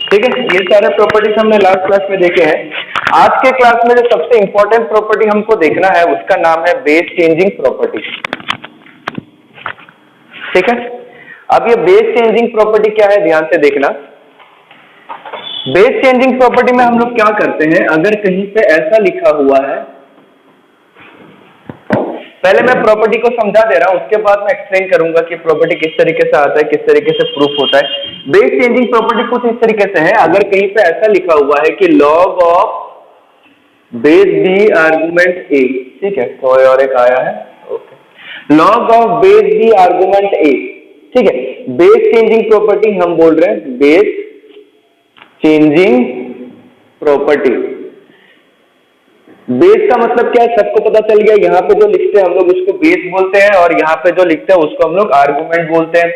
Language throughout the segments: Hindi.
ठीक है, ये सारे प्रॉपर्टीज हमने लास्ट क्लास में देखे हैं। आज के क्लास में जो सबसे इंपॉर्टेंट प्रॉपर्टी हमको देखना है उसका नाम है बेस चेंजिंग प्रॉपर्टी। ठीक है, अब ये बेस चेंजिंग प्रॉपर्टी क्या है, ध्यान से देखना। बेस चेंजिंग प्रॉपर्टी में हम लोग क्या करते हैं, अगर कहीं पे ऐसा लिखा हुआ है, पहले मैं प्रॉपर्टी को समझा दे रहा हूं, उसके बाद मैं एक्सप्लेन करूंगा कि प्रॉपर्टी किस तरीके से आता है, किस तरीके से प्रूफ होता है। बेस चेंजिंग प्रॉपर्टी कुछ इस तरीके से है, अगर कहीं पे ऐसा लिखा हुआ है कि log of base b argument a, ठीक है, कोई और एक आया है, okay, log of base b argument a, ठीक है। बेस चेंजिंग प्रॉपर्टी हम बोल रहे हैं बेस चेंजिंग प्रॉपर्टी। बेस का मतलब क्या है, सबको पता चल गया। यहाँ पे जो लिखते हैं हम लोग उसको बेस बोलते हैं और यहाँ पे जो लिखते हैं उसको हम लोग आर्गुमेंट बोलते हैं।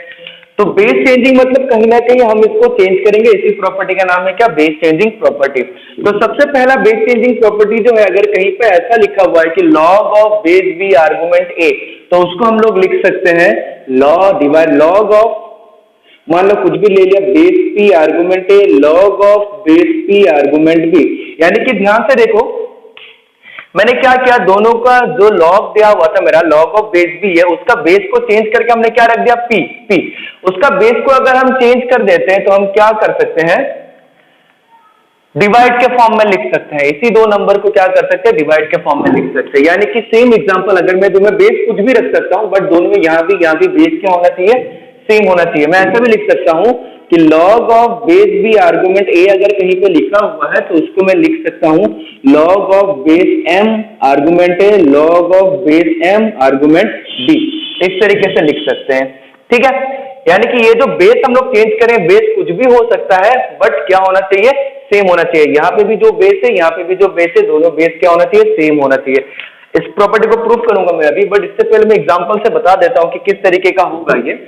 तो बेस चेंजिंग मतलब कहीं ना कहीं हम इसको चेंज करेंगे, इसी प्रॉपर्टी का नाम है क्या, बेस चेंजिंग प्रॉपर्टी। तो सबसे पहला बेस चेंजिंग प्रॉपर्टी जो है, अगर कहीं पे ऐसा लिखा हुआ है कि log of base b argument a, तो उसको हम लोग लिख सकते हैं लॉग ऑफ, मान लो कुछ भी ले लिया, base p argument a, log of base p argument b. यानी कि ध्यान से देखो, मैंने क्या किया, दोनों का जो लॉग दिया हुआ था मेरा, लॉग ऑफ बेस बी है, उसका बेस को चेंज करके हमने क्या रख दिया, पी। उसका बेस को अगर हम चेंज कर देते हैं तो हम क्या कर सकते हैं, डिवाइड के फॉर्म में लिख सकते हैं। इसी दो नंबर को क्या कर सकते हैं, डिवाइड के फॉर्म में लिख सकते हैं। यानी कि सेम एग्जांपल, अगर मैं तुम्हें बेस कुछ भी रख सकता हूं, बट दोनों में यहाँ भी बेस क्या होना चाहिए, सेम होना चाहिए। मैं ऐसा भी लिख सकता हूं कि log of base b argument a अगर कहीं पे लिखा हुआ है तो उसको मैं लिख सकता हूं log of base m argument a, log of base m argument b, इस तरीके से लिख सकते हैं। ठीक है, यानी कि ये जो बेस हम लोग चेंज करें, बेस कुछ भी हो सकता है, बट क्या होना चाहिए, सेम होना चाहिए। यहाँ पे भी जो बेस है, यहाँ पे भी जो बेस है, दोनों बेस क्या होना चाहिए, सेम होना चाहिए। इस प्रॉपर्टी को प्रूफ करूंगा मैं अभी, बट इससे पहले मैं एग्जांपल से बता देता हूं कि किस तरीके का होगा ये।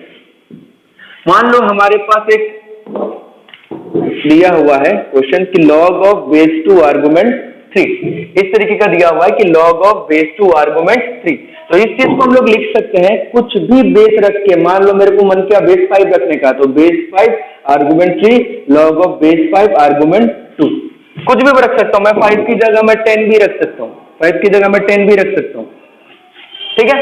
मान लो हमारे पास एक दिया हुआ है क्वेश्चन कि log of base two argument 3, इस तरीके का दिया हुआ है कि log of base two argument 3। तो इस चीज को हम लोग लिख सकते हैं कुछ भी बेस रख के। मान लो मेरे को मन किया बेस 5 रखने का, तो base 5 argument 3, log of base 5 argument 2, कुछ भी रख सकता हूं मैं। 5 की जगह मैं 10 भी रख सकता हूँ, 5 की जगह मैं 10 भी रख सकता हूँ। ठीक है,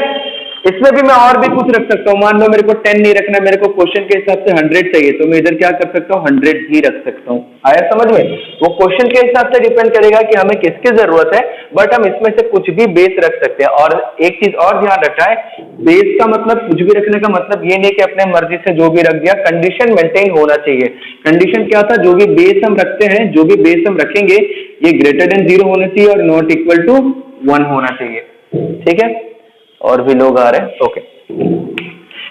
इसमें भी मैं और भी कुछ रख सकता हूँ। मान लो मेरे को 10 नहीं रखना, मेरे को क्वेश्चन के हिसाब से 100 चाहिए, तो मैं इधर क्या कर सकता हूँ, 100 भी रख सकता हूँ। आया समझ में? वो क्वेश्चन के हिसाब से डिपेंड करेगा कि हमें किसकी जरूरत है, बट हम इसमें से कुछ भी बेस रख सकते हैं। और एक चीज और ध्यान रखना है, बेस का मतलब कुछ भी रखने का मतलब ये नहीं कि अपने मर्जी से जो भी रख दिया, कंडीशन मेंटेन होना चाहिए। कंडीशन क्या था, जो भी बेस हम रखते हैं, जो भी बेस हम रखेंगे, ये ग्रेटर देन 0 होना चाहिए और नॉट इक्वल टू 1 होना चाहिए। ठीक है, और भी लोग आ रहे हैं, ओके।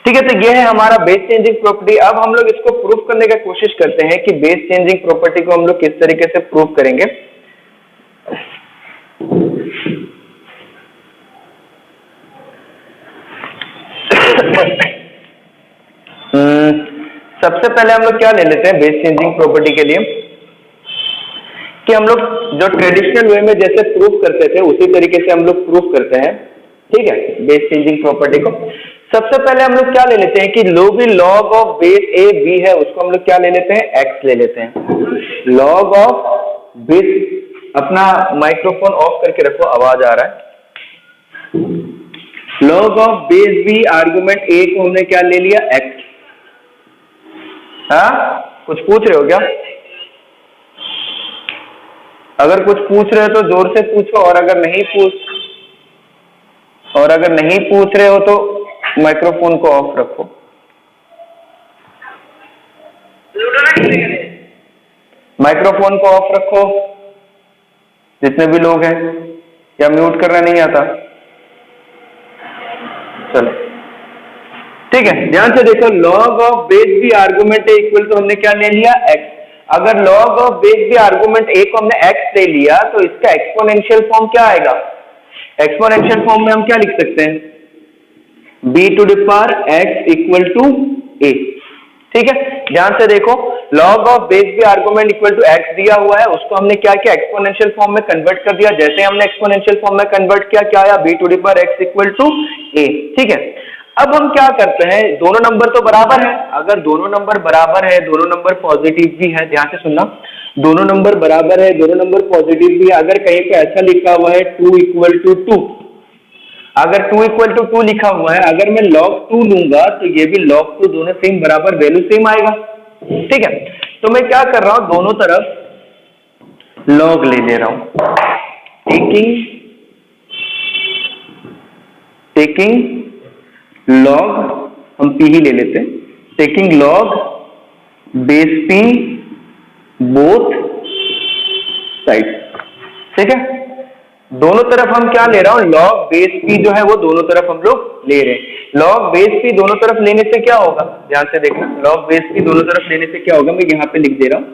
ठीक है, तो ये है हमारा बेस चेंजिंग प्रॉपर्टी। अब हम लोग इसको प्रूफ करने की कोशिश करते हैं कि बेस चेंजिंग प्रॉपर्टी को हम लोग किस तरीके से प्रूफ करेंगे। सबसे पहले हम लोग क्या ले लेते हैं बेस चेंजिंग प्रॉपर्टी के लिए, कि हम लोग जो ट्रेडिशनल वे में जैसे प्रूफ करते थे उसी तरीके से हम लोग प्रूफ करते हैं। ठीक है, बेस चेंजिंग प्रॉपर्टी को सबसे पहले हम लोग क्या ले लेते हैं कि जो भी log of base a b है उसको हम लोग क्या ले लेते हैं, एक्स ले लेते हैं। लॉग ऑफ बेस, अपना माइक्रोफोन ऑफ करके रखो, आवाज आ रहा है। Log of base b argument a को हमने क्या ले लिया, एक्स। हाँ, कुछ पूछ रहे हो क्या? अगर कुछ पूछ रहे हो तो जोर से पूछो, और अगर नहीं पूछ रहे हो तो माइक्रोफोन को ऑफ रखो। माइक्रोफोन को ऑफ रखो जितने भी लोग हैं, या म्यूट करना नहीं आता? चलो ठीक है, ध्यान से देखो, log of base b argument a equal to हमने क्या ले लिया, एक्स। अगर log of base b argument a को हमने एक्स ले लिया तो इसका एक्सपोनेंशियल फॉर्म क्या आएगा? एक्सपोनेंशियल फॉर्म में हम क्या लिख सकते हैं, b to the power x equal to a। ठीक है, ध्यान से देखो, log of base b argument equal to x दिया हुआ है, उसको हमने क्या किया, एक्सपोनेंशियल फॉर्म में कन्वर्ट कर दिया। जैसे हमने एक्सपोनेंशियल फॉर्म में कन्वर्ट किया, क्या आया, b to the power x equal to a। ठीक है, अब हम क्या करते हैं, दोनों नंबर तो बराबर है, अगर दोनों नंबर बराबर है, दोनों नंबर पॉजिटिव भी है, ध्यान से सुनना, दोनों नंबर बराबर है, दोनों नंबर पॉजिटिव भी है, अगर कहीं पे ऐसा लिखा हुआ है 2 इक्वल टू 2, अगर 2 इक्वल टू 2 लिखा हुआ है, अगर मैं log 2 लूंगा तो ये भी log 2, दोनों सेम बराबर, वैल्यू सेम आएगा, ठीक है। तो मैं क्या कर रहा हूं, दोनों तरफ log ले रहा हूं, टेकिंग log, हम p ही ले लेते हैं, taking log base p both side, ठीक है। दोनों तरफ हम क्या ले रहा हूं, log बेस p जो है वो दोनों तरफ हम लोग ले रहे हैं। log बेस p दोनों तरफ लेने से क्या होगा, ध्यान से देखना, log बेस p दोनों तरफ लेने से क्या होगा, मैं यहां पे लिख दे रहा हूं,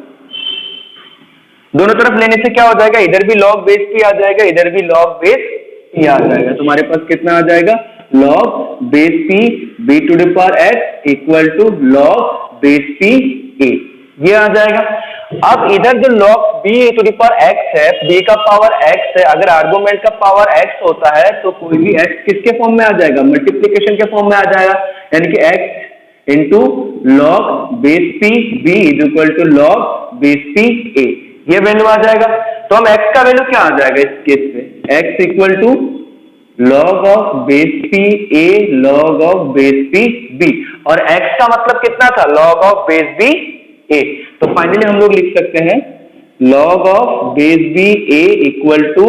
दोनों तरफ लेने से क्या हो जाएगा, इधर भी log बेस p आ जाएगा, इधर भी log बेस p आ जाएगा, तुम्हारे पास कितना आ जाएगा, log base p b to the power x equal to log base p a, ये आ जाएगा। अब इधर जो log b to the power x है, b का पावर x है, अगर आर्गुमेंट का पावर x होता है तो कोई भी x किसके फॉर्म में आ जाएगा, मल्टीप्लीकेशन के फॉर्म में आ जाएगा, यानी कि x into log base p b is equal to log base p a, ये वैल्यू आ जाएगा। तो हम x का वैल्यू क्या आ जाएगा इस केस में, x equal to log of base p a log of base p b, और x का मतलब कितना था, log of base b a, तो फाइनली हम लोग लिख सकते हैं log of base b a equal to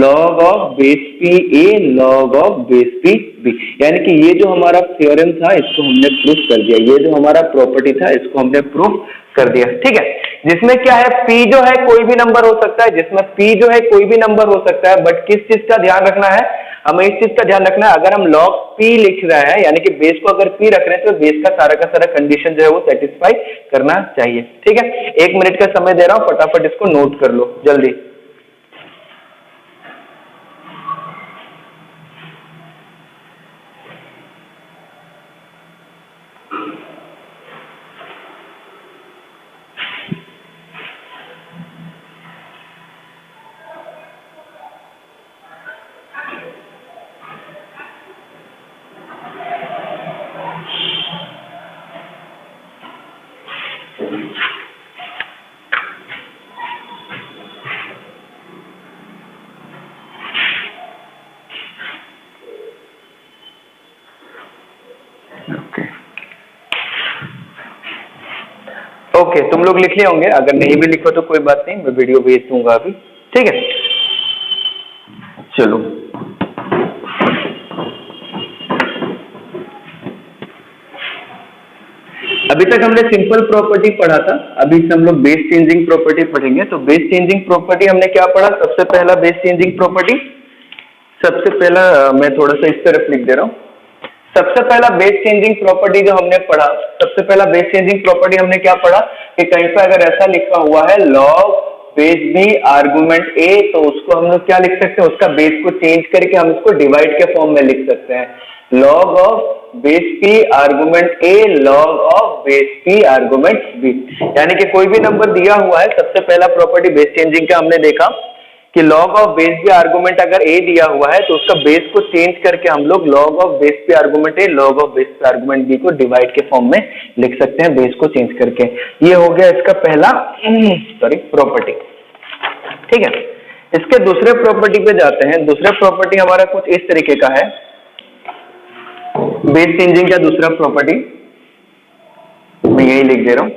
log of base p a log of base p b, यानी कि ये जो हमारा थ्योरम था इसको हमने प्रूफ कर दिया, ये जो हमारा प्रॉपर्टी था इसको हमने प्रूफ कर दिया, ठीक है। जिसमें क्या है, p जो है कोई भी नंबर हो सकता है, जिसमें p जो है कोई भी नंबर हो सकता है, बट किस चीज का ध्यान रखना है, हमें इस चीज का ध्यान रखना है, अगर हम log p लिख रहे हैं, यानी कि बेस को अगर p रख रहे हैं तो बेस का सारा कंडीशन जो है वो सेटिस्फाई करना चाहिए, ठीक है। 1 मिनट का समय दे रहा हूं, फटाफट इसको नोट कर लो जल्दी। ओके, तुम लोग लिख लिए होंगे, अगर नहीं भी लिखो तो कोई बात नहीं, मैं वीडियो भेज दूंगा अभी, ठीक है। चलो अभी तक हमने सिंपल प्रॉपर्टी पढ़ा था, अभी से हम लोग बेस चेंजिंग प्रॉपर्टी पढ़ेंगे। तो बेस चेंजिंग प्रॉपर्टी हमने क्या पढ़ा, सबसे पहला बेस चेंजिंग प्रॉपर्टी, सबसे पहला मैं थोड़ा सा इस तरफ लिख दे रहा हूँ, सबसे पहला बेस चेंजिंग प्रॉपर्टी जो हमने पढ़ा, सबसे पहला बेस चेंजिंग प्रॉपर्टी हमने क्या पढ़ा कि कहीं पर अगर ऐसा लिखा हुआ है log base b argument a, तो उसको हम लोग क्या लिख सकते हैं, उसका बेस को चेंज करके हम इसको डिवाइड के फॉर्म में लिख सकते हैं, log of base p argument a log of base p argument b, यानी कि कोई भी नंबर दिया हुआ है, सबसे पहला प्रॉपर्टी बेस चेंजिंग का हमने देखा कि log of base b argument अगर a दिया हुआ है तो उसका बेस को चेंज करके हम लोग log of base p argument a log of base p argument b को डिवाइड के फॉर्म में लिख सकते हैं, बेस को चेंज करके। ये हो गया इसका पहला प्रॉपर्टी, ठीक है। इसके दूसरे प्रॉपर्टी पे जाते हैं। दूसरा प्रॉपर्टी हमारा कुछ इस तरीके का है, बेस चेंजिंग का दूसरा प्रॉपर्टी मैं यही लिख दे रहा हूं।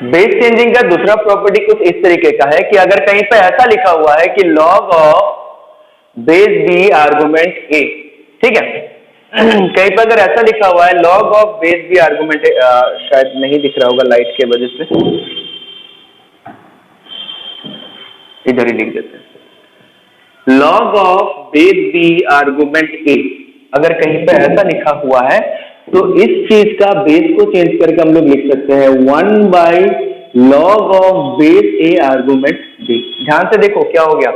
बेस चेंजिंग का दूसरा प्रॉपर्टी कुछ इस तरीके का है कि अगर कहीं पे ऐसा लिखा हुआ है कि log of base b argument a, ठीक है, कहीं पर अगर ऐसा लिखा हुआ है log of base b argument a, शायद नहीं दिख रहा होगा लाइट के वजह से, इधर ही लिख देते हैं, log of base b argument a, अगर कहीं पे ऐसा लिखा हुआ है तो इस चीज का बेस को चेंज करके हम लोग लिख सकते हैं 1/log of base a argument b। ध्यान से देखो क्या हो गया,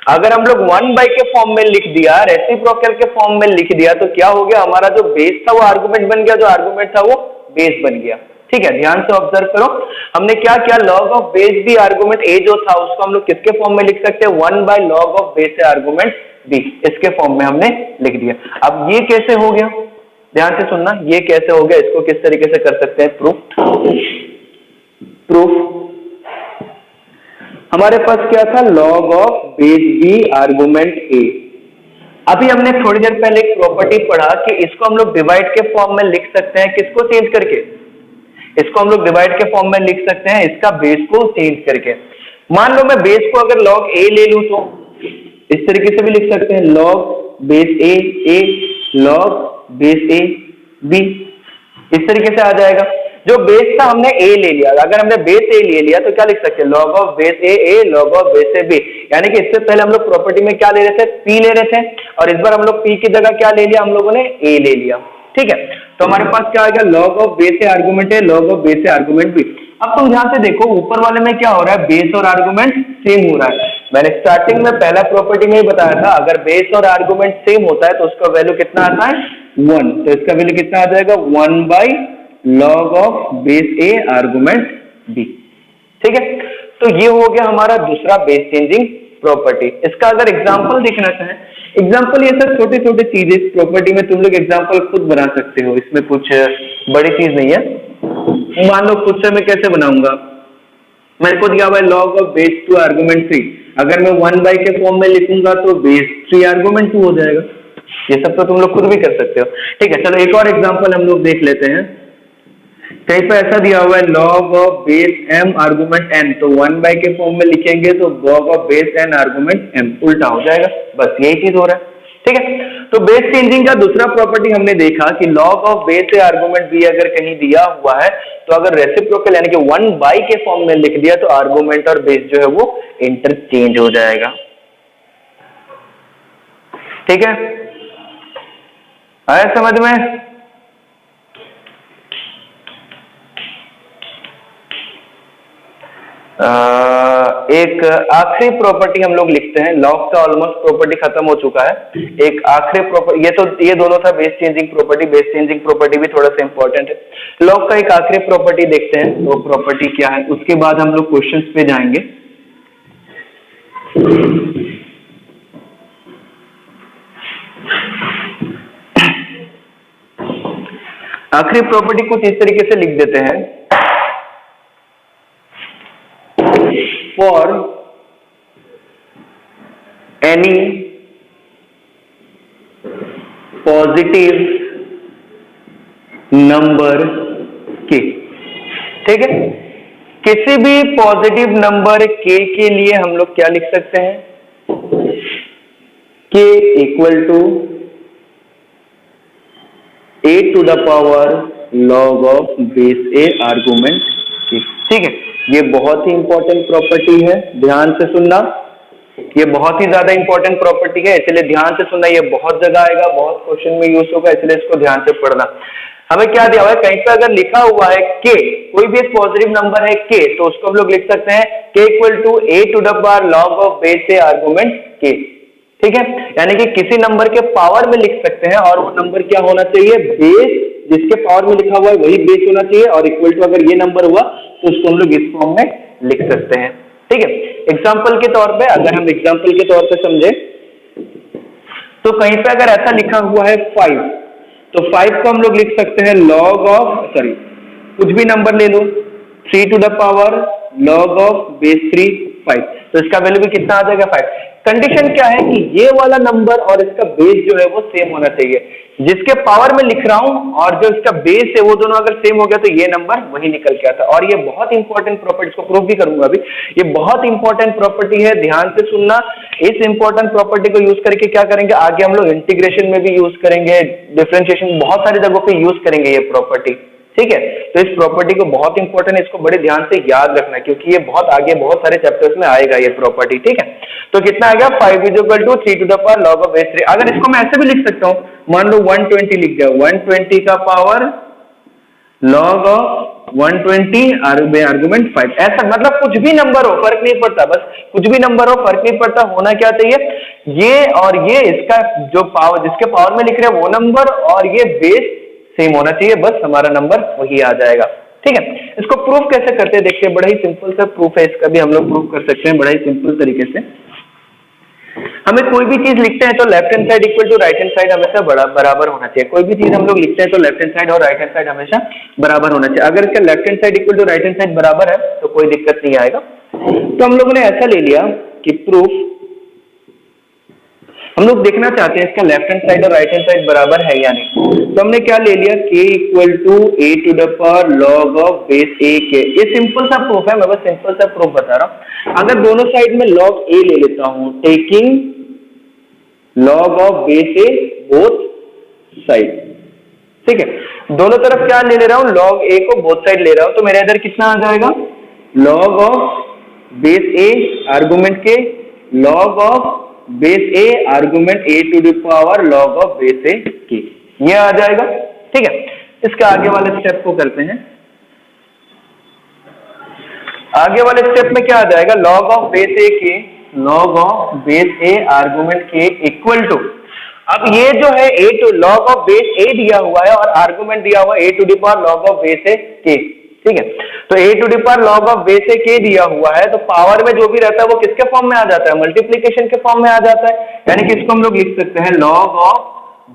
अगर हम लोग 1 के फॉर्म में लिख दिया, रेसिप्रोकल के फॉर्म में लिख दिया, तो क्या हो गया, हमारा जो बेस था वो आर्गुमेंट बन गया, जो आर्गुमेंट था वो बेस बन गया, ठीक है। ध्यान से ऑब्जर्व करो, हमने क्या किया, log of base b argument a जो था उसको हम लोग किसके फॉर्म में लिख सकते हैं, 1/log of base a argument b, इसके फॉर्म में हमने लिख दिया। अब ये कैसे हो गया, ध्यान से सुनना, ये कैसे हो गया, इसको किस तरीके से कर सकते हैं प्रूफ। हमारे पास क्या था, log of base b argument a. अभी हमने थोड़ी देर पहले एक प्रॉपर्टी पढ़ा कि इसको हम लोग डिवाइड के फॉर्म में लिख सकते हैं, किसको चेंज करके, इसको हम लोग डिवाइड के फॉर्म में लिख सकते हैं इसका बेस को चेंज करके। मान लो मैं बेस को अगर log a ले लूं तो इस तरीके से भी लिख सकते हैं, log base a log base a b, इस तरीके से आ जाएगा। जो बेस था हमने a ले लिया, अगर हमने बेस a ले लिया तो क्या लिख सकते हैं, log of base a log of base a b। यानी कि इससे पहले हम लोग प्रॉपर्टी में क्या ले रहे थे, p ले रहे थे, और इस बार हम लोग p की जगह क्या ले लिया, हम लोगों ने a ले लिया। ठीक है, तो हमारे पास क्या आ गया, log of base a argument है, log of base a argument b। अब तुम ध्यान से देखो, ऊपर वाले में क्या हो रहा है, बेस और आर्गुमेंट सेम हो रहा है। मैंने स्टार्टिंग में पहला प्रॉपर्टी में ही बताया था, अगर बेस और आर्गुमेंट सेम होता है तो उसका वैल्यू कितना आता है, 1। तो इसका वैल्यू कितना आ जाएगा, 1/log of base a argument b। ठीक है, तो ये हो गया हमारा दूसरा बेस चेंजिंग प्रॉपर्टी। इसका अगर एग्जांपल देखना चाहें, एग्जांपल ये सब छोटे छोटे चीजें इस प्रॉपर्टी में तुम लोग एग्जांपल खुद बना सकते हो, इसमें कुछ बड़ी चीज नहीं है। मान लो खुद से मैं कैसे बनाऊंगा, मेरे को दिया हुआ है log ऑफ बेस 2 आर्गुमेंट 3, अगर मैं 1 के फॉर्म में लिखूंगा तो बेस 3 आर्गुमेंट 2 हो जाएगा। ये सब तो तुम लोग खुद भी कर सकते हो। ठीक है, चलो एक और एग्जांपल हम लोग देख लेते हैं। कहीं पर ऐसा दिया हुआ है log of base m argument n, तो 1 के फॉर्म में लिखेंगे तो log of base n argument m, उल्टा हो जाएगा। बस यही चीज हो रहा है। ठीक है, तो बेस चेंजिंग का दूसरा प्रॉपर्टी हमने देखा कि log of base a argument b अगर कहीं दिया हुआ है तो अगर रेसिप्रोकल यानी कि 1 के फॉर्म में लिख दिया तो आर्गुमेंट और बेस जो है वो इंटरचेंज हो जाएगा। ठीक है, आया समझ में? एक आखिरी प्रॉपर्टी हम लोग लिखते हैं, लॉग का ऑलमोस्ट प्रॉपर्टी खत्म हो चुका है। एक आखिरी प्रॉपर्टी, ये दोनों था base changing property, base changing property भी थोड़ा सा इंपॉर्टेंट है। लॉग का एक आखिरी प्रॉपर्टी देखते हैं, वो प्रॉपर्टी क्या है, उसके बाद हम लोग क्वेश्चंस पे जाएंगे। आखिरी प्रॉपर्टी कुछ इस तरीके से लिख देते हैं, for any positive number k। ठीक है, किसी भी पॉजिटिव नंबर k के लिए हम लोग क्या लिख सकते हैं, k equal to a to the power log of base a argument k। ठीक है, ये बहुत ही इंपॉर्टेंट प्रॉपर्टी है, ध्यान से सुनना, ये बहुत ही ज्यादा इंपॉर्टेंट प्रॉपर्टी है, इसलिए ध्यान से सुनना। ये बहुत जगह आएगा, बहुत क्वेश्चन में यूज होगा, इसलिए इसको ध्यान से पढ़ना। हमें क्या दिया हुआ है, कहीं पर अगर लिखा हुआ है k, कोई भी एक पॉजिटिव नंबर है k, तो उसको हम लोग लिख सकते हैं k equal to a to the power log of base a argument k। ठीक है, यानी कि किसी नंबर के पावर में लिख सकते हैं और वो नंबर क्या होना चाहिए, बेस, जिसके पावर में लिखा हुआ है वही बेस होना चाहिए, और इक्वल टू अगर ये नंबर हुआ तो उसको हम लोग इस फॉर्म में लिख सकते हैं। ठीक है, एग्जाम्पल के तौर पे, अगर हम एग्जाम्पल के तौर पे समझे तो कहीं पे अगर ऐसा लिखा हुआ है 5, तो 5 को हम लोग लिख सकते हैं log ऑफ, सॉरी कुछ भी नंबर ले लो, 3 to the power log of base 3 5, तो इसका वैल्यू भी कितना आ जाएगा, 5। कंडीशन क्या है कि ये वाला नंबर और इसका बेस जो है वो सेम होना चाहिए, जिसके पावर में लिख रहा हूं और जो इसका बेस है वो दोनों अगर सेम हो गया तो ये नंबर वही निकल के आता है। और ये बहुत इंपॉर्टेंट प्रॉपर्टी, इसको प्रूव भी करूंगा अभी, ये बहुत इंपॉर्टेंट प्रॉपर्टी है, ध्यान से सुनना। इस इंपॉर्टेंट प्रॉपर्टी को यूज करके क्या करेंगे, आगे हम लोग इंटीग्रेशन में भी यूज करेंगे, डिफरेंशिएशन, बहुत सारी जगहों पे यूज करेंगे ये प्रॉपर्टी। ठीक है, तो इस प्रॉपर्टी को बहुत इंपॉर्टेंट है, इसको बड़े ध्यान से याद रखना, क्योंकि ये बहुत आगे बहुत सारे चैप्टर्स में आएगा ये प्रॉपर्टी। ठीक है, तो कितना आ गया, 5 equal to 3 to the power log of base 3। अगर इसको मैं ऐसे भी लिख सकता हूं, मान लो 120 लिख दिया, 120 का पावर log ऑफ 120 आर्गुमेंट 5, ऐसा मतलब कुछ भी नंबर हो फर्क नहीं पड़ता, बस कुछ भी नंबर हो फर्क नहीं पड़ता, होना क्या चाहिए, ये और ये इसका जो पावर, जिसके पावर में लिख रहे हैं वो नंबर और ये बेस सेम होना चाहिए, बस हमारा नंबर वही आ जाएगा। ठीक है, इसको प्रूफ कैसे करते हैं देखिए, बड़ा ही सिंपल सा प्रूफ है, इसका भी हम लोग प्रूफ कर सकते हैं बड़ा ही सिंपल तरीके से। हमें कोई भी चीज लिखते हैं तो left hand side equal to right hand side हमेशा बराबर होना चाहिए। कोई भी चीज हम लोग लिखते हैं तो लेफ्ट हैंड साइड और राइट हैंड साइड हमेशा बराबर होना चाहिए। अगर इसका left hand side equal to right hand side बराबर है तो कोई दिक्कत नहीं आएगा। तो हम लोगों ने ऐसा ले लिया कि प्रूफ हम लोग देखना चाहते हैं इसका लेफ्ट हैंड साइड और राइट हैंड साइड बराबर है या नहीं। तो हमने क्या ले लिया, k equal to a to the power log of base a k. ये सिंपल सा प्रूफ है, मैं बस सिंपल सा प्रूफ बता रहा हूं। अगर दोनों साइड में log a ले लेता हूं, taking log of base a both side, ठीक है, दोनों तरफ क्या ले रहा हूं, log a को बोथ साइड ले रहा हूं, तो मेरे इधर कितना आ जाएगा, log of base a argument k log of base a argument a to the power log of base a k, ये आ जाएगा। ठीक है, इसके आगे वाले स्टेप को करते हैं। आगे वाले स्टेप में क्या आ जाएगा, log of base a k log of base a argument k equal to, अब ये जो है a to log of base a दिया हुआ है और आर्गुमेंट दिया हुआ है a to the power log of base a k, ठीक है, तो a to the power log of base a k दिया हुआ है, तो पावर में जो भी रहता है वो किसके फॉर्म में आ जाता है, मल्टीप्लीकेशन के फॉर्म में आ जाता है। यानी कि इसको हम लोग लिख सकते हैं log of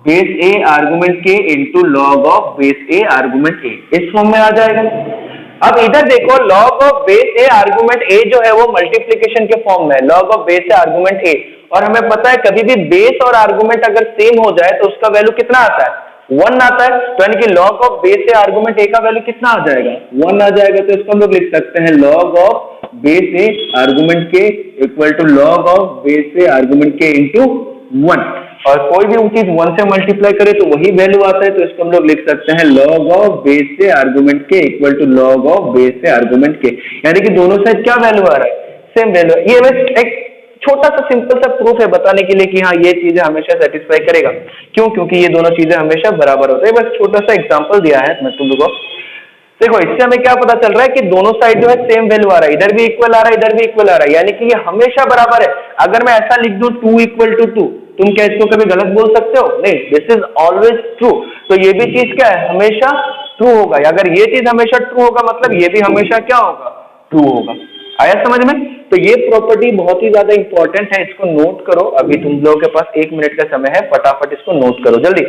base a argument k into log of base a argument a, इस फॉर्म में आ जाएगा। अब इधर देखो log of base a argument a जो है वो मल्टीप्लीकेशन के फॉर्म में है, log of base a argument a, और हमें पता है कभी भी बेस और आर्गुमेंट अगर सेम हो जाए तो उसका वैल्यू कितना आता है, 1 आता है। तो यानी कि log of base a argument a का वैल्यू कितना आ जाएगा, 1 आ जाएगा। तो इसको हम लोग लिख सकते हैं log of base a argument k equal to log of base a argument k into 1, और कोई भी चीज 1 से मल्टीप्लाई करे तो वही वैल्यू आता है। तो इसको हम लोग लिख सकते हैं log of base a argument k equal to log of base a argument k, यानी कि दोनों साइड क्या वैल्यू आ रहा है, सेम वैल्यू। ये बस एक छोटा सा सिंपल सा प्रूफ है बताने के लिए कि हाँ ये चीजें हमेशा सेटिस्फाई करेगा। क्यों, क्योंकि ये दोनों चीजें हमेशा बराबर होते हैं। बस छोटा सा एग्जांपल दिया है मैं तुम लोगों को। देखो इससे हमें क्या पता चल रहा है कि दोनों साइड जो है सेम वैल्यू आ रहा है, इधर भी इक्वल आ रहा है, इधर भी इक्वल आ रहा है, यानी कि ये हमेशा बराबर है। अगर मैं ऐसा लिख दूं 2 इक्वल टू 2, तुम क्या इसको कभी गलत बोल सकते हो, नहीं, दिस इज ऑलवेज ट्रू। तो ये भी चीज क्या है, हमेशा ट्रू होगा। अगर ये चीज हमेशा ट्रू होगा मतलब ये भी हमेशा क्या होगा, ट्रू होगा। आया समझ में? तो ये प्रॉपर्टी बहुत ही ज्यादा इंपॉर्टेंट है, इसको नोट करो। अभी तुम लोगों के पास 1 मिनट का समय है, फटाफट इसको नोट करो जल्दी।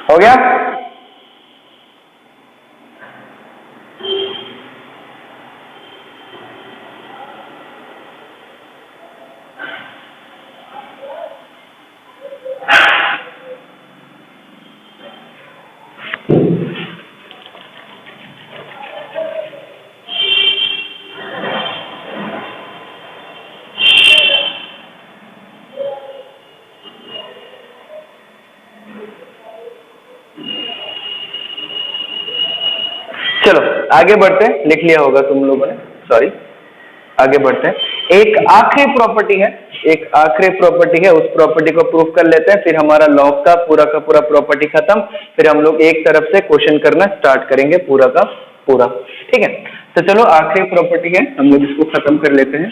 हो गया? चलो आगे बढ़ते हैं, लिख लिया होगा तुम लोगों ने, सॉरी, आगे बढ़ते हैं। एक आखिरी प्रॉपर्टी है, एक आखिरी प्रॉपर्टी है, उस प्रॉपर्टी को प्रूफ कर लेते हैं, फिर हमारा लॉग का पूरा प्रॉपर्टी खत्म। फिर हम लोग एक तरफ से क्वेश्चन करना स्टार्ट करेंगे पूरा का पूरा, ठीक है। तो चलो आखिरी प्रॉपर्टी है, हम लोग इसको खत्म कर लेते हैं।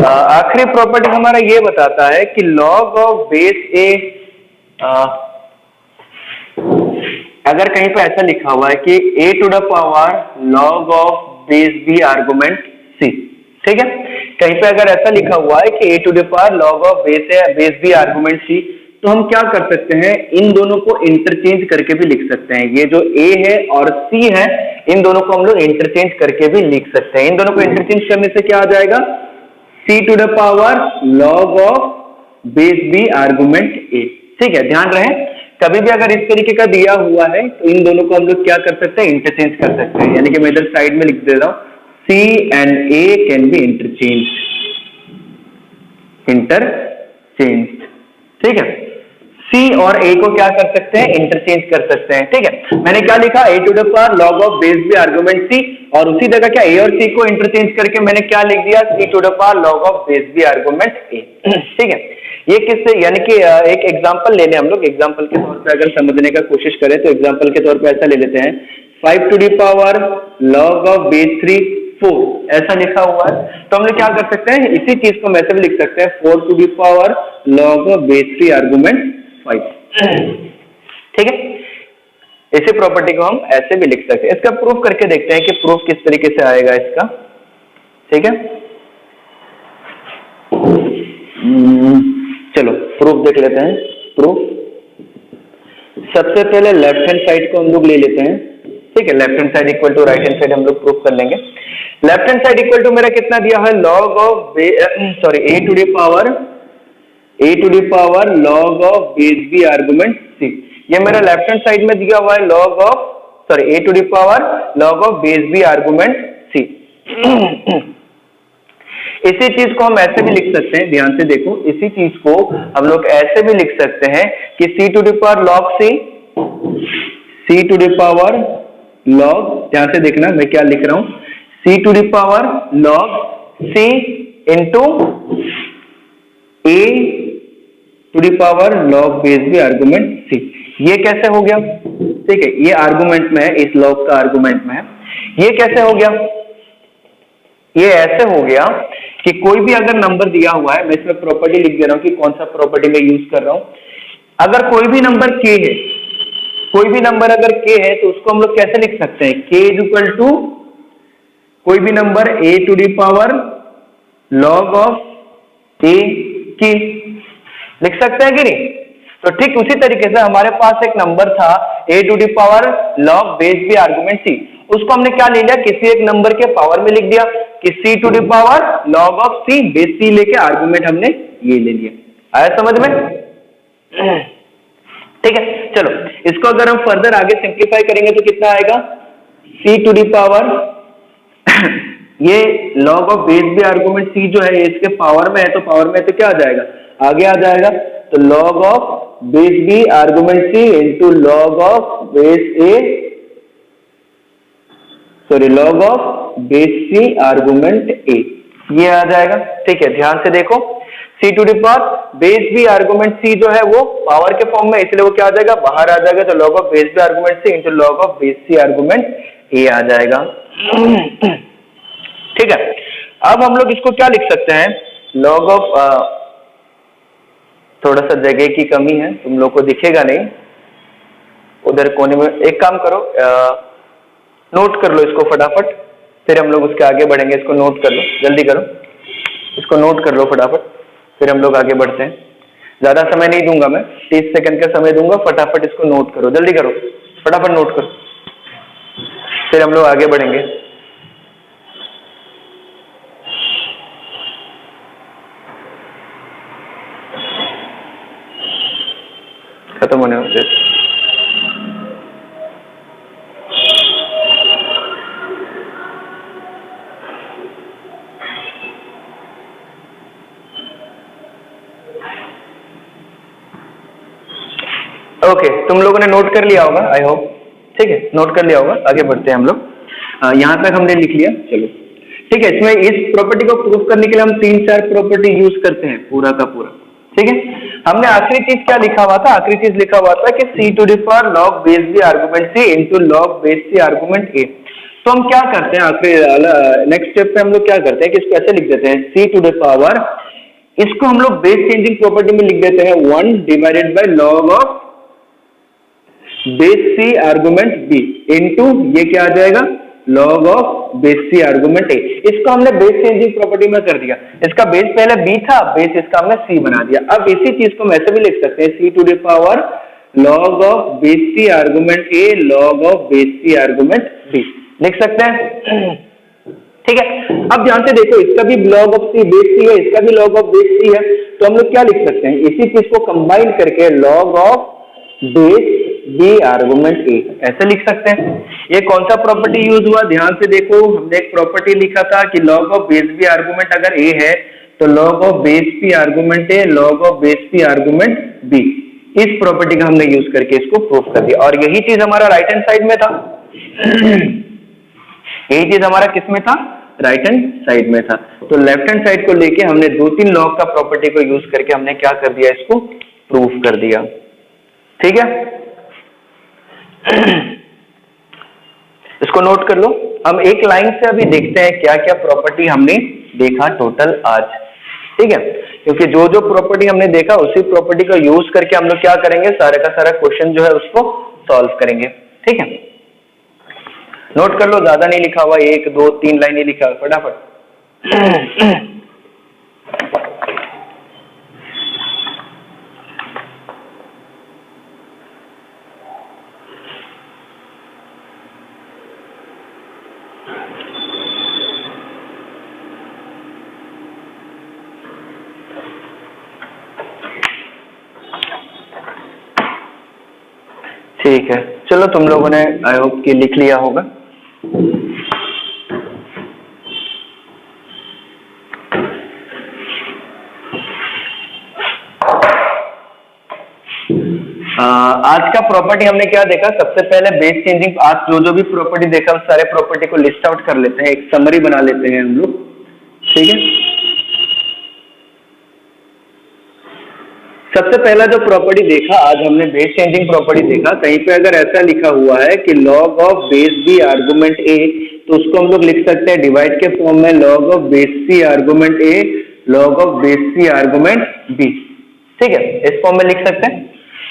आखिरी प्रॉपर्टी हमारा ये बताता है कि log ऑफ बेस a, अगर कहीं पे ऐसा लिखा हुआ है कि a to the power log of base b argument c, ठीक है, कहीं पे अगर ऐसा लिखा हुआ है कि a to the power log of base b argument c, तो हम क्या कर सकते हैं, इन दोनों को इंटरचेंज करके भी लिख सकते हैं। ये जो a है और c है, इन दोनों को हम लोग इंटरचेंज करके भी लिख सकते हैं। इन दोनों को इंटरचेंज करने से क्या आ जाएगा, c to the power log of base b argument a, ठीक है। ध्यान रहे कभी भी अगर इस तरीके का दिया हुआ है तो इन दोनों को हम लोग क्या कर सकते हैं, इंटरचेंज कर सकते हैं। यानी कि मैं इधर साइड में लिख दे रहा हूं, c and a can be interchange, ठीक है। और a को क्या कर सकते हैं, इंटरचेंज कर सकते हैं। ठीक है, मैंने क्या लिखा, a to the power log of base b argument c, और उसी जगह क्या a और c को इंटरचेंज करके मैंने क्या लिख दिया, c to the power log of base b argument a। ठीक है, ये किससे, यानी कि एक एग्जांपल ले लें हम लोग, एग्जांपल के तौर पे अगर समझने का कोशिश करें तो एग्जांपल के तौर पे ऐसा ले लेते हैं, 5 to the power log of base 3 4, ऐसा लिखा हुआ है। तो हम लोग क्या कर सकते हैं, इसी चीज को हम ऐसे भी लिख सकते हैं 4 to the power log of base 3 argument 5। ठीक है, इसी प्रॉपर्टी को हम ऐसे भी लिख सकते हैं। इसका प्रूफ करके देखते हैं कि प्रूफ किस तरीके से आएगा इसका। ठीक है, चलो प्रूफ देख लेते हैं। प्रूफ सबसे पहले लेफ्ट हैंड साइड को हम लोग ले लेते हैं। ठीक है, left hand side equal to right hand side हम लोग प्रूफ कर लेंगे। Left hand side equal to मेरा कितना दिया है, log of a to the power log of base b argument c। ये मेरा लेफ्ट हैंड साइड में दिया हुआ है log of a to the power log of base b argument c। इसी चीज को हम ऐसे भी लिख सकते हैं, ध्यान से देखो, इसी चीज को हम लोग ऐसे भी लिख सकते हैं कि c to the power log c to the power log, ध्यान से देखना मैं क्या लिख रहा हूं, c to the power log c into a to the power log base b argument c। ये कैसे हो गया, ठीक है, ये आर्गुमेंट में है, इस log का आर्गुमेंट में है। ये कैसे हो गया, ये ऐसे हो गया कि कोई भी अगर नंबर दिया हुआ है, मैं इसमें प्रॉपर्टी लिख दे रहा हूं कि कौन सा प्रॉपर्टी मैं यूज कर रहा हूं। अगर कोई भी नंबर k है, कोई भी नंबर अगर k है तो उसको हम लोग कैसे लिख सकते हैं, k इज इक्वल टू कोई भी number a to the power log of a k, लिख सकते हैं कि नहीं। तो ठीक उसी तरीके से हमारे पास एक नंबर था a to the power log base b argument c, उसको हमने क्या ले लिया, किसी एक नंबर के पावर में लिख दिया कि c to the power log of c base c लेके आर्गुमेंट हमने ये ले लिया। आया समझ में? ठीक है, चलो इसको अगर हम फर्दर आगे सिंप्लीफाई करेंगे तो कितना आएगा, c टू द पावर ये log of base b argument c जो है इसके पावर में है, तो पावर में तो क्या आ जाएगा, आगे आ जाएगा, तो log of base b argument c into log of base a, sorry log of base c argument a, ये आ जाएगा। ठीक है, ध्यान से देखो, c to the power base b argument c जो है वो पावर के फॉर्म में, इसलिए वो क्या आ जाएगा, बाहर आ जाएगा, तो log of base b argument c into log of base c argument a आ जाएगा। ठीक है, अब हम लोग इसको क्या लिख सकते हैं, log ऑफ थोड़ा सा जगह की कमी है, तुम लोग को दिखेगा नहीं, उधर कोने में, एक काम करो, नोट कर लो इसको फटाफट, फिर हम लोग उसके आगे बढ़ेंगे। इसको नोट कर लो, जल्दी करो, इसको नोट कर लो फटाफट, फिर हम लोग आगे बढ़ते हैं। ज्यादा समय नहीं दूंगा मैं, 30 सेकंड का समय दूंगा, फटाफट इसको नोट करो, जल्दी करो, फटाफट नोट करो, फिर हम लोग आगे बढ़ेंगे। खत्म होने वाले। ओके, तुम लोगों ने नोट कर लिया होगा, आई होप। ठीक है, नोट कर लिया होगा, आगे बढ़ते हैं हम लोग। यहाँ तक हमने लिख लिया, चलो ठीक है। इसमें इस प्रॉपर्टी को प्रूफ करने के लिए हम 3-4 प्रॉपर्टी यूज करते हैं, पूरा का पूरा। ठीक है, हमने आखिरी चीज क्या लिखा हुआ था, आखिरी चीज लिखा हुआ था कि c to the power log base b argument c into log base c argument a। तो हम क्या करते हैं, आखिरी नेक्स्ट स्टेप पे हम लोग क्या करते हैं कि इसको ऐसे लिख देते हैं, c टू द पावर, इसको हम लोग बेस चेंजिंग प्रॉपर्टी में लिख देते हैं 1 divided by log of base c argument b into ये क्या आ जाएगा, log of base c argument a। इसको हमने बेस चेंजिंग प्रॉपर्टी में कर दिया, इसका बेस पहले b था, बेस इसका हमने c बना दिया। अब इसी चीज को हम ऐसे भी लिख सकते हैं, c to the power log of base c argument a log of base c argument b लिख सकते हैं। ठीक है, अब ध्यान से देखो, इसका भी log of c base c है, इसका भी log ऑफ बेस c है, तो हम लोग क्या लिख सकते हैं, इसी चीज को कंबाइन करके log of base b argument a ऐसे लिख सकते हैं। ये कौन सा प्रॉपर्टी यूज हुआ, ध्यान से देखो, हमने एक प्रॉपर्टी लिखा था कि log of base b argument अगर a है तो log of base p argument a log of base p argument b, इस प्रॉपर्टी का हमने यूज करके इसको प्रूफ कर दिया, और यही चीज हमारा राइट हैंड साइड में था। यही चीज हमारा किस में था? राइट हैंड साइड में था। तो लेफ्ट हैंड साइड को लेके हमने 2-3 लॉ का प्रॉपर्टी को यूज करके हमने क्या कर दिया, इसको प्रूफ कर दिया। ठीक है, इसको नोट कर लो। हम एक लाइन से अभी देखते हैं क्या क्या प्रॉपर्टी हमने देखा टोटल आज। ठीक है, क्योंकि जो जो प्रॉपर्टी हमने देखा उसी प्रॉपर्टी का यूज करके हम लोग क्या करेंगे, सारे का सारा क्वेश्चन जो है उसको सॉल्व करेंगे। ठीक है, नोट कर लो, ज्यादा नहीं लिखा हुआ, 1 2 3 लाइन ही लिखा हुआ, फटाफट। ठीक है, चलो तुम लोगों ने आई होप कि लिख लिया होगा। आज का प्रॉपर्टी हमने क्या देखा? सबसे पहले बेस चेंजिंग। आज जो जो भी प्रॉपर्टी देखा उस सारे प्रॉपर्टी को लिस्ट आउट कर लेते हैं, एक समरी बना लेते हैं हम लोग। ठीक है, सबसे पहला जो प्रॉपर्टी देखा आज हमने बेस चेंजिंग प्रॉपर्टी देखा। कहीं पे अगर ऐसा लिखा हुआ है कि log of base b argument a, तो उसको हम लोग लिख सकते हैं डिवाइड के फॉर्म में, log of base c argument a log of base c argument b. ठीक है, इस फॉर्म में लिख सकते हैं।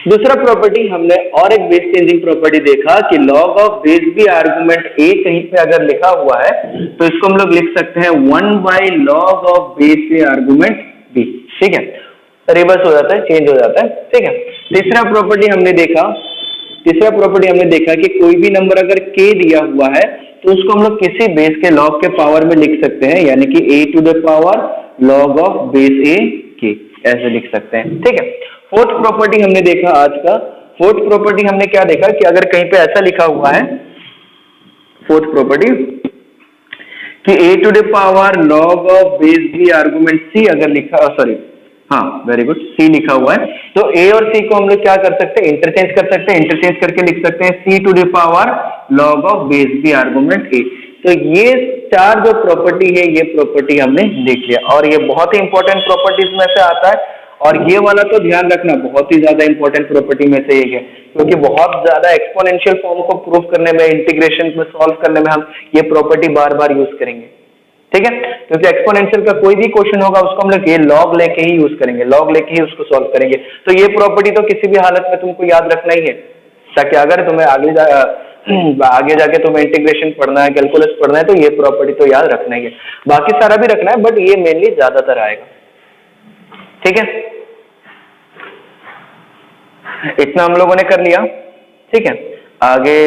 दूसरा प्रॉपर्टी हमने और एक बेस चेंजिंग प्रॉपर्टी देखा कि log of base b argument a कहीं पे अगर लिखा हुआ है तो इसको हम लोग लिख सकते हैं 1/log of base a argument b. ठीक है, रिवर्स हो जाता है, चेंज हो जाता है। ठीक है, तीसरा प्रॉपर्टी हमने देखा कि कोई भी नंबर अगर k दिया हुआ है तो उसको हम लोग किसी बेस के लॉग के पावर में लिख सकते हैं, यानी कि a to the power log of base a k, ऐसे लिख सकते हैं। ठीक है, फोर्थ प्रॉपर्टी हमने देखा आज का। फोर्थ प्रॉपर्टी हमने क्या देखा कि अगर कहीं पे ऐसा लिखा हुआ है, फोर्थ प्रॉपर्टी कि a to the power log of base b argument c अगर लिखा, सॉरी हाँ वेरी गुड, सी लिखा हुआ है, तो ए और सी को हम लोग क्या कर सकते हैं, इंटरचेंज कर सकते हैं। इंटरचेंज करके लिख सकते हैं c to the power log of base b argument a. तो ये चार जो प्रॉपर्टी है, ये प्रॉपर्टी हमने देख लिया, और ये बहुत ही इंपॉर्टेंट प्रॉपर्टीज में से आता है। और ये वाला तो ध्यान रखना, बहुत ही ज्यादा इंपॉर्टेंट प्रॉपर्टी में से एक है, क्योंकि बहुत ज्यादा एक्सपोनेंशियल फॉर्म को प्रूव करने में, इंटीग्रेशन में सॉल्व करने में हम ये प्रॉपर्टी बार बार यूज करेंगे। ठीक है, क्योंकि एक्सपोनेंशियल का कोई भी क्वेश्चन होगा उसको हम लोग ये लॉग लेके ही यूज करेंगे, लॉग लेके ही उसको सॉल्व करेंगे। तो ये प्रॉपर्टी तो किसी भी हालत में तुमको याद रखना ही है, ताकि अगर तुम्हें आगे जाके तुम्हें इंटीग्रेशन पढ़ना है, कैलकुलस पढ़ना है, तो ये प्रॉपर्टी तो याद रखना ही है। बाकी सारा भी रखना है, बट ये मेनली ज्यादातर आएगा। ठीक है, इतना हम लोगों ने कर लिया। ठीक है, आगे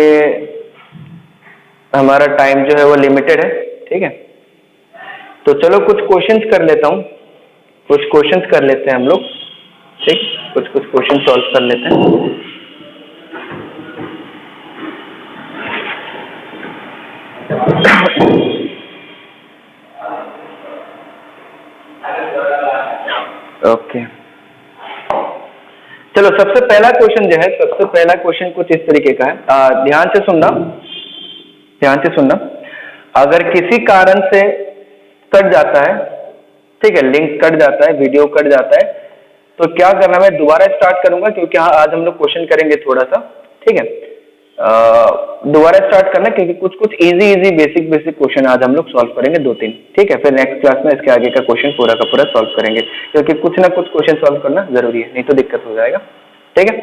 हमारा टाइम जो है वो लिमिटेड है। ठीक है, तो चलो कुछ क्वेश्चंस कर लेता हूँ, कुछ क्वेश्चंस कर लेते हैं हम लोग। ठीक, कुछ क्वेश्चन सॉल्व कर लेते हैं। ओके, चलो सबसे पहला क्वेश्चन जो है, सबसे पहला क्वेश्चन कुछ इस तरीके का है। ध्यान से सुनना। अगर किसी कारण से कट जाता है, ठीक है, लिंक कट जाता है, वीडियो कट जाता है, तो क्या करना, मैं दोबारा स्टार्ट करूंगा, क्योंकि हाँ आज हम लोग क्वेश्चन करेंगे थोड़ा सा। ठीक है, दोबारा स्टार्ट करना, क्योंकि कुछ इजी बेसिक क्वेश्चन आज हम लोग सॉल्व करेंगे 2-3। ठीक है, फिर नेक्स्ट क्लास में इसके आगे का क्वेश्चन पूरा का पूरा सॉल्व करेंगे, क्योंकि कुछ ना कुछ क्वेश्चन सॉल्व करना जरूरी है, नहीं तो दिक्कत हो जाएगा। ठीक है,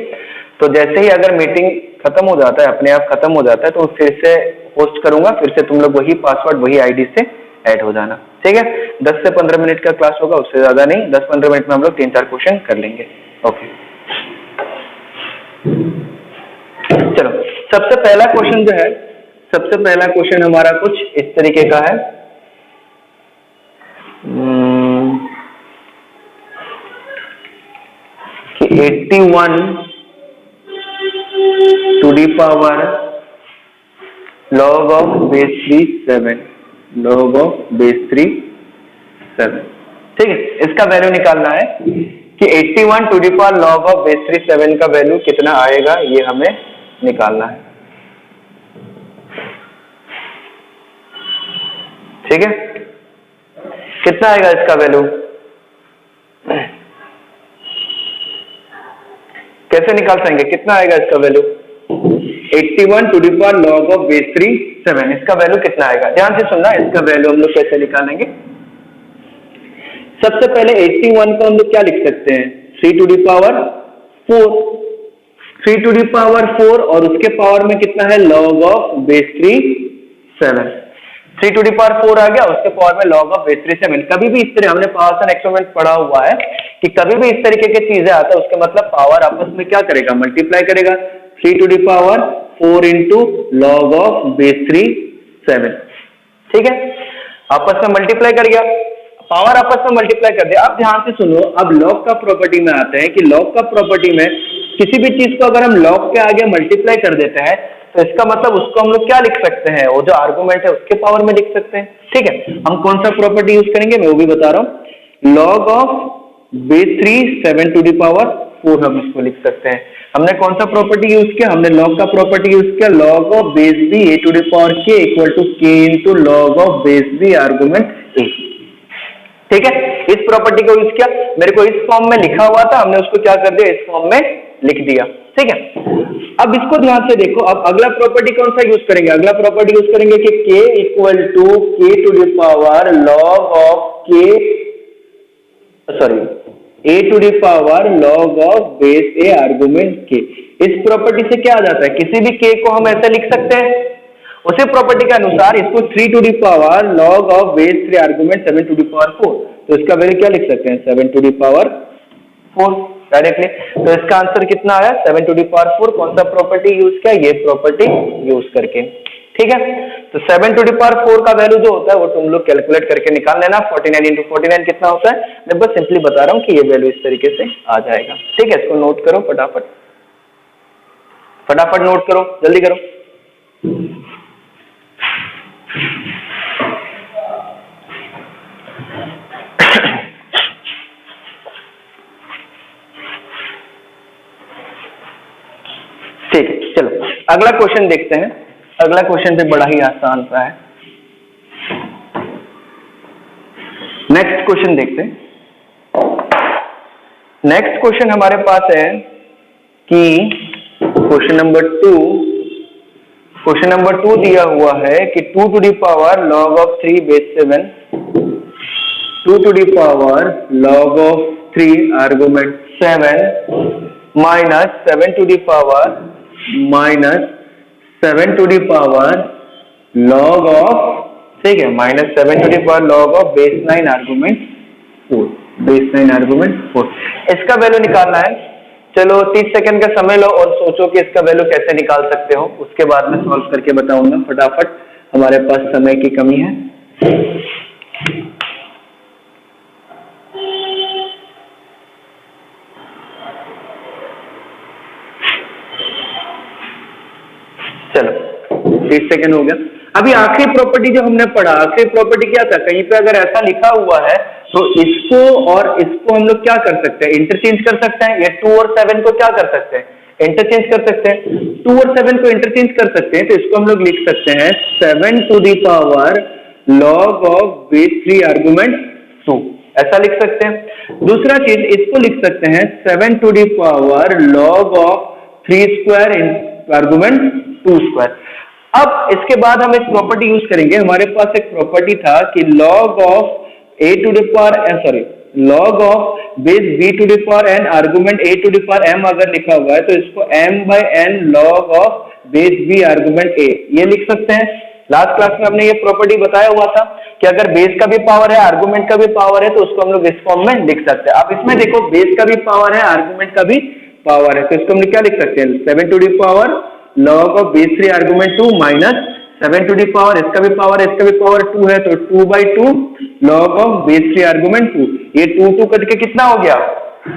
तो जैसे ही अगर मीटिंग खत्म हो जाता है, अपने आप खत्म हो जाता है, तो फिर से होस्ट करूंगा, फिर से तुम लोग वही पासवर्ड वही आईडी से ऐड हो जाना। ठीक है, 10 से 15 मिनट का क्लास होगा, उससे ज्यादा नहीं। 10-15 मिनट में हम लोग 3-4 क्वेश्चन कर लेंगे। ओके, चलो सबसे पहला क्वेश्चन जो है, सबसे पहला क्वेश्चन हमारा कुछ इस तरीके का है कि 81 to the power log of base 3 7, log of base 3 7। ठीक है, इसका वैल्यू निकालना है कि 81 to the power log of base 3 7 का वैल्यू कितना आएगा, ये हमें निकालना है। ठीक है, कितना आएगा इसका वैल्यू, कैसे निकाल पाएंगे, कितना आएगा इसका value? 81 to the power log of base 3 7, इसका वैल्यू कितना आएगा? ध्यान से सुनना, इसका वैल्यू हम लोग कैसे निकालेंगे। सबसे पहले 81 को हम लोग क्या लिख सकते हैं, 3 to the power 4, 3 to the power 4 और उसके पावर में कितना है, log of base 3 7, 3 to the power 4 आ गया, उसके पावर में log ऑफ बेस 3 7। कभी भी इस तरह हमने पावर एक्सपेरिमेंट पढ़ा हुआ है कि कभी भी इस तरीके की चीजें आता है उसका मतलब पावर आपस में क्या करेगा, मल्टीप्लाई करेगा। 3 to the power 4 into log of base 3 7, ठीक है, आपस में मल्टीप्लाई कर गया, पावर आपस में मल्टीप्लाई कर दिया। अब ध्यान से सुनो, अब लॉग का प्रॉपर्टी में आते हैं कि लॉग का प्रॉपर्टी में किसी भी चीज को अगर हम लॉग के आगे मल्टीप्लाई कर देते हैं तो इसका मतलब उसको हम लोग क्या लिख सकते हैं, वो जो आर्गुमेंट है उसके पावर में लिख सकते हैं। ठीक है, हम कौन सा प्रॉपर्टी यूज करेंगे मैं वो भी बता रहा हूँ। Log of base 3 7 to the power 4 हम इसको लिख सकते हैं। हमने कौन सा प्रॉपर्टी यूज किया, हमने लॉग का प्रॉपर्टी यूज किया, log of base b a to the power k equal to k into log of base b argument a. ठीक है, इस प्रॉपर्टी को यूज किया, मेरे को इस फॉर्म में लिखा हुआ था, हमने उसको क्या कर दिया, इस फॉर्म में लिख दिया। ठीक है, अब इसको ध्यान से देखो, अब अगला प्रॉपर्टी कौन सा यूज करेंगे, अगला प्रॉपर्टी यूज करेंगे कि k equal to k to the power log of k, sorry a to the power log of base a argument k। इस प्रॉपर्टी से क्या आ जाता है, किसी भी k को हम ऐसे लिख सकते हैं, उसी प्रॉपर्टी के अनुसार इसको 3 to the power log of base 3 argument 7 to the power 4, तो इसका वैल्यू क्या लिख सकते हैं, 7 टू द पावर 4 डायरेक्टली। तो इसका आंसर कितना आया, 7 टू द पावर 4। कौन सा प्रॉपर्टी यूज किया, ये प्रॉपर्टी यूज करके। ठीक है, तो 7 टू द पावर 4 का वैल्यू जो होता है वो तुम लोग कैलकुलेट करके निकाल लेना। 49 इंटू 49 कितना होता है, मैं बस सिंपली बता रहा हूँ कि ये वैल्यू इस तरीके से आ जाएगा। ठीक है, इसको नोट करो फटाफट, फटाफट नोट करो, जल्दी करो। ठीक है, चलो अगला क्वेश्चन देखते हैं। अगला क्वेश्चन भी बड़ा ही आसान सा है। नेक्स्ट क्वेश्चन देखते हैं। नेक्स्ट क्वेश्चन हमारे पास है कि क्वेश्चन नंबर 2 दिया हुआ है कि 2 to the power log of 3 base 7, 2 to the power log of 3 argument 7 minus 7 to the power minus 7 to the power log of, ठीक है, minus 7 to the power log of base 9 argument 4, base 9 argument 4। इसका वैल्यू निकालना है। चलो 30 सेकंड का समय लो और सोचो कि इसका वैल्यू कैसे निकाल सकते हो, उसके बाद मैं सॉल्व करके बताऊंगा। फटाफट, हमारे पास समय की कमी है। चलो 30 सेकंड हो गया। अभी आखिरी प्रॉपर्टी जो हमने पढ़ा, आखिरी प्रॉपर्टी क्या था, कहीं पे अगर ऐसा लिखा हुआ है तो इसको और इसको हम लोग क्या कर सकते हैं, इंटरचेंज कर सकते हैं। ये 2 और 7 को क्या कर सकते हैं, इंटरचेंज कर सकते हैं। 2 और 7 को इंटरचेंज कर सकते हैं, तो इसको हम लोग लिख सकते हैं 7 to the power log of base 3 argument 2, ऐसा लिख सकते हैं। दूसरा चीज इसको लिख सकते हैं 7 to the power log of 3 square argument 2 square. अब इसके बाद हम एक प्रॉपर्टी यूज करेंगे। हमारे पास एक प्रॉपर्टी था कि log of a to the power sorry log of base b to the power n argument a to the power m अगर लिखा हुआ है तो इसको m by n log of base b argument a, ये लिख सकते हैं। लास्ट क्लास में हमने ये प्रॉपर्टी बताया हुआ था कि अगर बेस का भी पावर है, आर्गुमेंट का भी पावर है, तो उसको हम लोग इस फॉर्म में लिख सकते हैं। अब इसमें देखो, बेस का भी पावर है, आर्गुमेंट का भी पावर है, तो इसको हम क्या लिख सकते हैं, 7 to the power log of base 3 argument 2 minus 7 to the power, इसका भी पावर है, इसका भी पावर 2 है, तो 2/2 log ऑफ बेस 3 आर्गुमेंट 2। ये 2 करके कितना हो गया,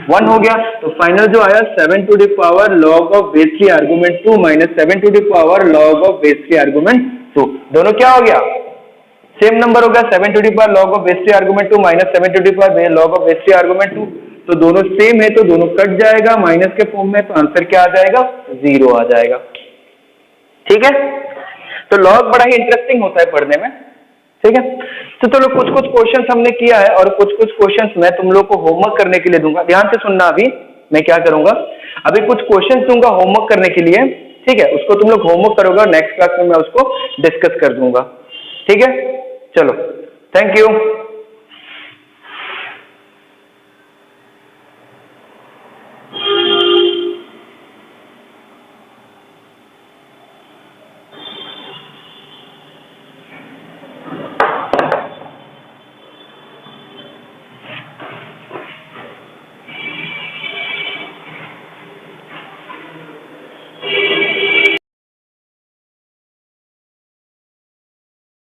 1 हो गया। तो फाइनल जो आया 7 to the power log of base 3 argument 2 minus 7 to the power log of base 3 argument 2, दोनों क्या हो गया, सेम नंबर हो गया। 7 to the power log of base 3 argument 2 minus 7 to the power log of base 3 argument 2, तो दोनों सेम है तो दोनों कट जाएगा, माइनस के फॉर्म में, तो आंसर क्या आ जाएगा? 0 आ जाएगा। ठीक है, तो लॉग बड़ा ही इंटरेस्टिंग होता है पढ़ने में। ठीक है, तो चलो कुछ कुछ क्वेश्चंस हमने किया है और कुछ कुछ क्वेश्चंस मैं तुम लोग को होमवर्क करने के लिए दूंगा। ध्यान से सुनना, अभी मैं क्या करूंगा, अभी कुछ क्वेश्चंस दूंगा होमवर्क करने के लिए। ठीक है, उसको तुम लोग होमवर्क करोगे और नेक्स्ट क्लास में मैं उसको डिस्कस कर दूंगा। ठीक है, चलो, थैंक यू।